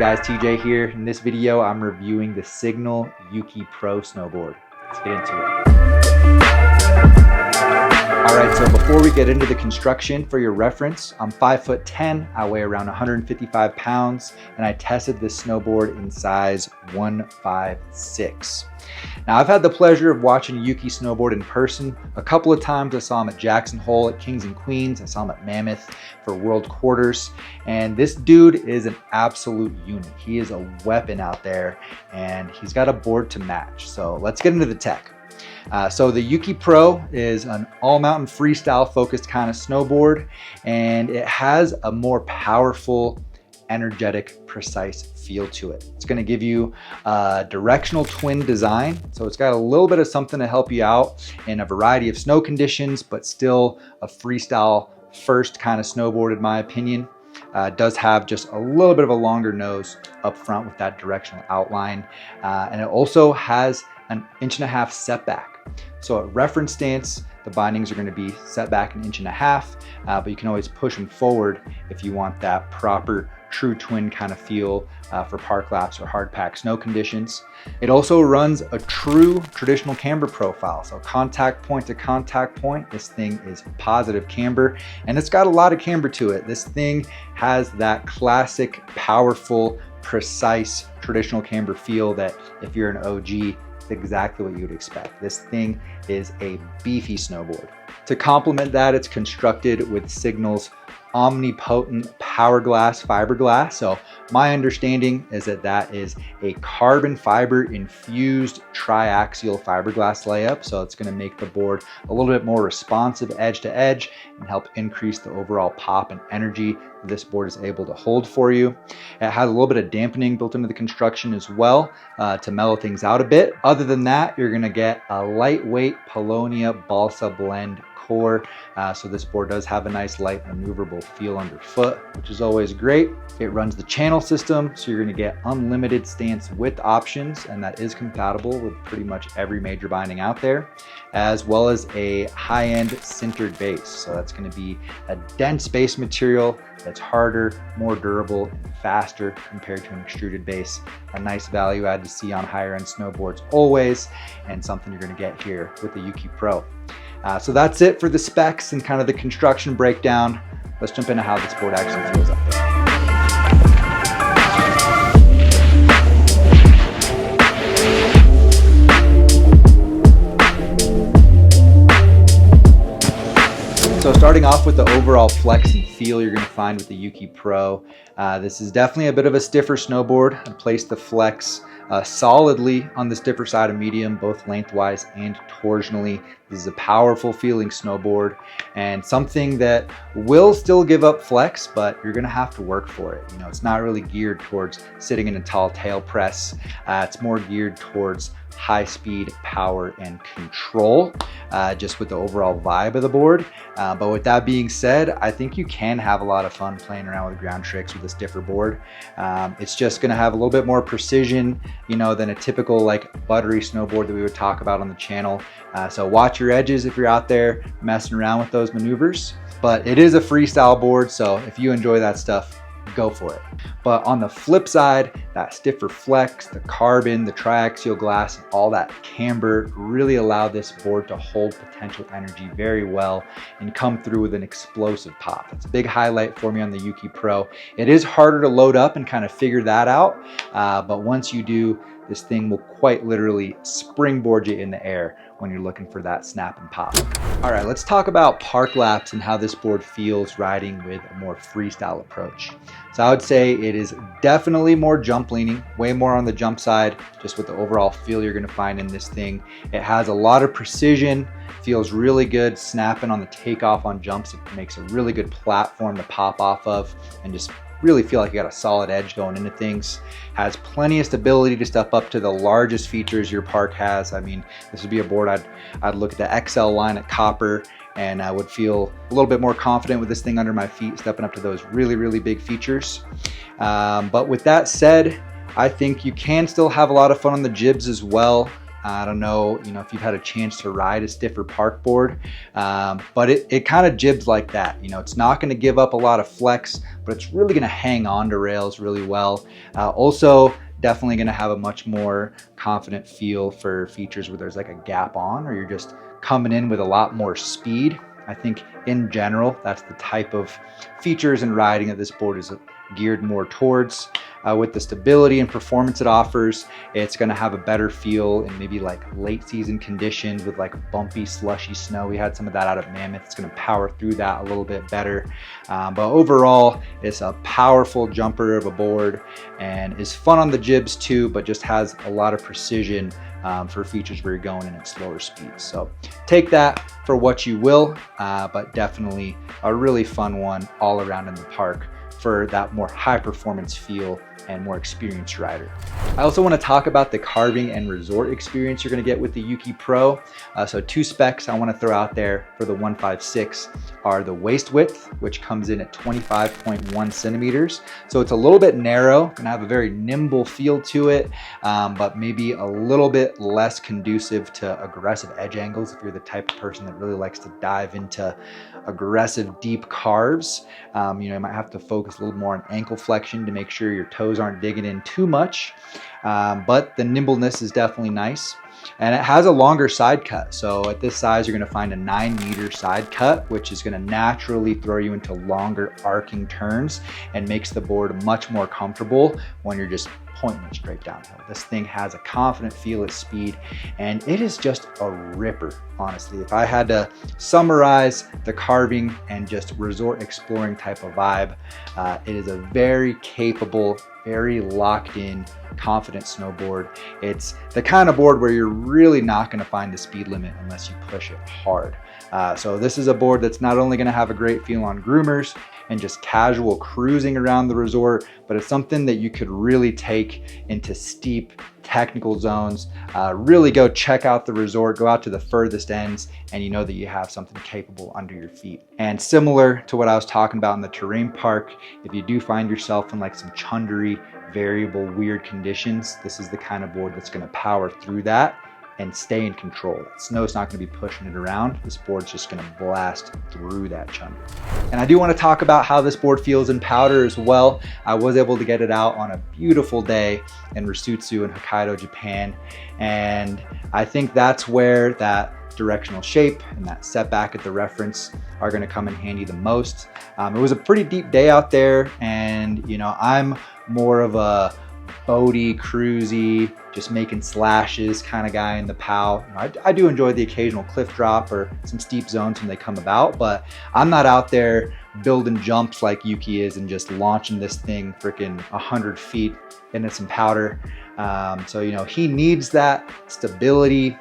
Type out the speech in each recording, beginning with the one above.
guys, TJ here. In this video, I'm reviewing the Signal Yuki Pro snowboard. Let's get into it. All right, so before we get into the construction, for your reference, I'm 5'10", I weigh around 155 pounds, and I tested this snowboard in size 156. Now, I've had the pleasure of watching Yuki snowboard in person a couple of times. I saw him at Jackson Hole at Kings and Queens. I saw him at Mammoth for World Quarters. And this dude is an absolute unit. He is a weapon out there, and he's got a board to match. So let's get into the tech. So the Yuki Pro is an all-mountain freestyle focused kind of snowboard, and it has a more powerful, energetic, precise feel to it. It's going to give you a directional twin design. So it's got a little bit of something to help you out in a variety of snow conditions, but still a freestyle first kind of snowboard in my opinion. It does have just a little bit of a longer nose up front with that directional outline. And it also has an 1.5 inch setback. So at reference stance, the bindings are going to be set back 1.5 inches, but you can always push them forward if you want that proper true twin kind of feel for park laps or hard pack snow conditions. It also runs a true traditional camber profile. So contact point to contact point, this thing is positive camber, and it's got a lot of camber to it. This thing has that classic, powerful, precise traditional camber feel that if you're an OG, it's exactly what you would expect. This thing is a beefy snowboard. To complement that, it's constructed with Signal's omnipotent power glass fiberglass. So my understanding is that that is a carbon fiber infused triaxial fiberglass layup. So it's going to make the board a little bit more responsive edge to edge and help increase the overall pop and energy this board is able to hold for you. It has a little bit of dampening built into the construction as well to mellow things out a bit. Other than that, you're going to get a lightweight Polonia balsa blend core. So this board does have a nice light maneuverable feel underfoot, which is always great. It runs the channel system, so you're going to get unlimited stance width options, and that is compatible with pretty much every major binding out there, as well as a high-end sintered base. So that's going to be a dense base material that's harder, more durable, and faster compared to an extruded base. A nice value add to see on higher end snowboards always, and something you're going to get here with the Yuki Pro. So that's it for the specs and kind of the construction breakdown. Let's jump into how this board actually feels up there. So starting off with the overall flex and feel you're going to find with the Yuki Pro. This is definitely a bit of a stiffer snowboard. I placed the flex solidly on the stiffer side of medium, both lengthwise and torsionally. This is a powerful feeling snowboard and something that will still give up flex, but you're gonna have to work for it. You know, it's not really geared towards sitting in a tall tail press. It's more geared towards high speed, power, and control, just with the overall vibe of the board. But with that being said, I think you can have a lot of fun playing around with ground tricks with a stiffer board. It's just gonna have a little bit more precision, you know, than a typical like buttery snowboard that we would talk about on the channel. So watch your edges if you're out there messing around with those maneuvers. But it is a freestyle board, so if you enjoy that stuff, go for it. But on the flip side, that stiffer flex, the carbon, the triaxial glass, and all that camber really allow this board to hold potential energy very well and come through with an explosive pop. That's a big highlight for me on the Yuki Pro. It is harder to load up and kind of figure that out, but once you do, this thing will quite literally springboard you in the air when you're looking for that snap and pop. All right, let's talk about park laps and how this board feels riding with a more freestyle approach. So I would say it is definitely more jump leaning, way more on the jump side, just with the overall feel you're gonna find in this thing. It has a lot of precision, feels really good snapping on the takeoff on jumps. It makes a really good platform to pop off of and just really feel like you got a solid edge going into things. Has plenty of stability to step up to the largest features your park has. I mean, this would be a board I'd look at the XL line at Copper, and I would feel a little bit more confident with this thing under my feet, stepping up to those really, really big features. But with that said, I think you can still have a lot of fun on the jibs as well. I don't know, if you've had a chance to ride a stiffer park board, but it kind of jibs like that. It's not going to give up a lot of flex, but it's really going to hang on to rails really well. Also, definitely going to have a much more confident feel for features where there's like a gap on, or you're just coming in with a lot more speed. I think in general, that's the type of features and riding that this board is geared more towards. With the stability and performance it offers, it's going to have a better feel in maybe like late season conditions with like bumpy, slushy snow. We had some of that out of Mammoth. It's going to power through that a little bit better. But overall, it's a powerful jumper of a board and is fun on the jibs too, but just has a lot of precision for features where you're going in at slower speeds. So take that for what you will, but definitely a really fun one all around in the park for that more high performance feel and more experienced rider. I also want to talk about the carving and resort experience you're going to get with the Yuki Pro. So 2 specs I want to throw out there for the 156 are the waist width, which comes in at 25.1 centimeters. So it's a little bit narrow, going to have a very nimble feel to it, but maybe a little bit less conducive to aggressive edge angles if you're the type of person that really likes to dive into aggressive deep carves. You might have to focus a little more on ankle flexion to make sure your toes aren't digging in too much, but the nimbleness is definitely nice. And it has a longer side cut. So at this size, you're gonna find a 9-meter side cut, which is gonna naturally throw you into longer arcing turns and makes the board much more comfortable when you're just pointing it straight downhill. This thing has a confident feel at speed, and it is just a ripper, honestly. If I had to summarize the carving and just resort exploring type of vibe, it is a very capable, very locked in, confident snowboard. It's the kind of board where you're really not going to find the speed limit unless you push it hard. So this is a board that's not only going to have a great feel on groomers and just casual cruising around the resort, but it's something that you could really take into steep technical zones, really go check out the resort, go out to the furthest ends, and you know that you have something capable under your feet. And similar to what I was talking about in the terrain park, if you do find yourself in like some chundery, variable, weird conditions, this is the kind of board that's going to power through that and stay in control. Snow's not going to be pushing it around. This board's just going to blast through that chunder. And I do want to talk about how this board feels in powder as well. I was able to get it out on a beautiful day in Rusutsu in Hokkaido, Japan. And I think that's where that directional shape and that setback at the reference are going to come in handy the most. It was a pretty deep day out there, and I'm more of a boaty, cruisy, just making slashes kind of guy in the POW. I do enjoy the occasional cliff drop or some steep zones when they come about, but I'm not out there building jumps like Yuki is and just launching this thing freaking 100 feet into some powder. So he needs that stability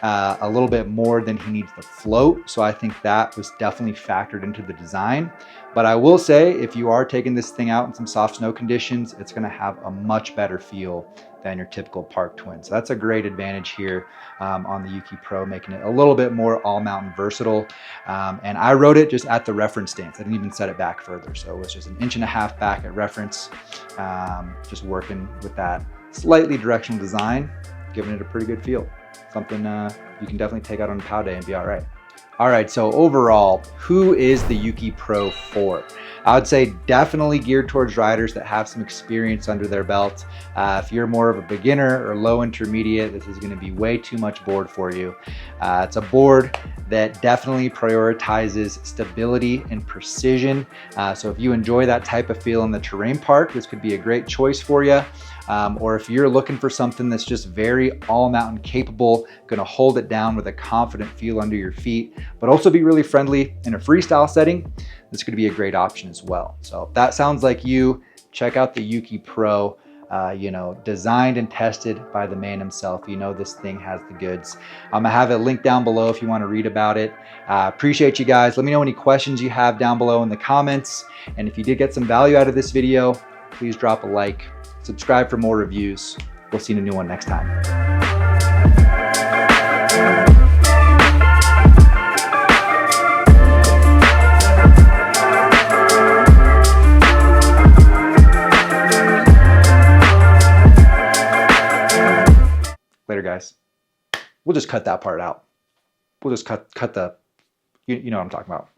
a little bit more than he needs the float. So I think that was definitely factored into the design. But I will say, if you are taking this thing out in some soft snow conditions, it's going to have a much better feel than your typical park twin. So that's a great advantage here on the Yuki Pro, making it a little bit more all mountain versatile. And I rode it just at the reference stance. I didn't even set it back further. So it was just 1.5 inches back at reference, just working with that slightly directional design, giving it a pretty good feel. Something you can definitely take out on a POW day and be all right. All right, so overall, who is the Yuki Pro for? I would say definitely geared towards riders that have some experience under their belt. If you're more of a beginner or low intermediate, this is gonna be way too much board for you. It's a board that definitely prioritizes stability and precision. So if you enjoy that type of feel in the terrain park, this could be a great choice for you. Or if you're looking for something that's just very all mountain capable, gonna hold it down with a confident feel under your feet, but also be really friendly in a freestyle setting, this could be a great option as well. So if that sounds like you, check out the Yuki Pro. Designed and tested by the man himself. This thing has the goods. I'm gonna have it linked down below if you want to read about it. Appreciate you guys. Let me know any questions you have down below in the comments. And if you did get some value out of this video, please drop a like. Subscribe for more reviews. We'll see you in a new one next time. Later, guys. we'll just cut that part out. We'll just cut the, you know what I'm talking about.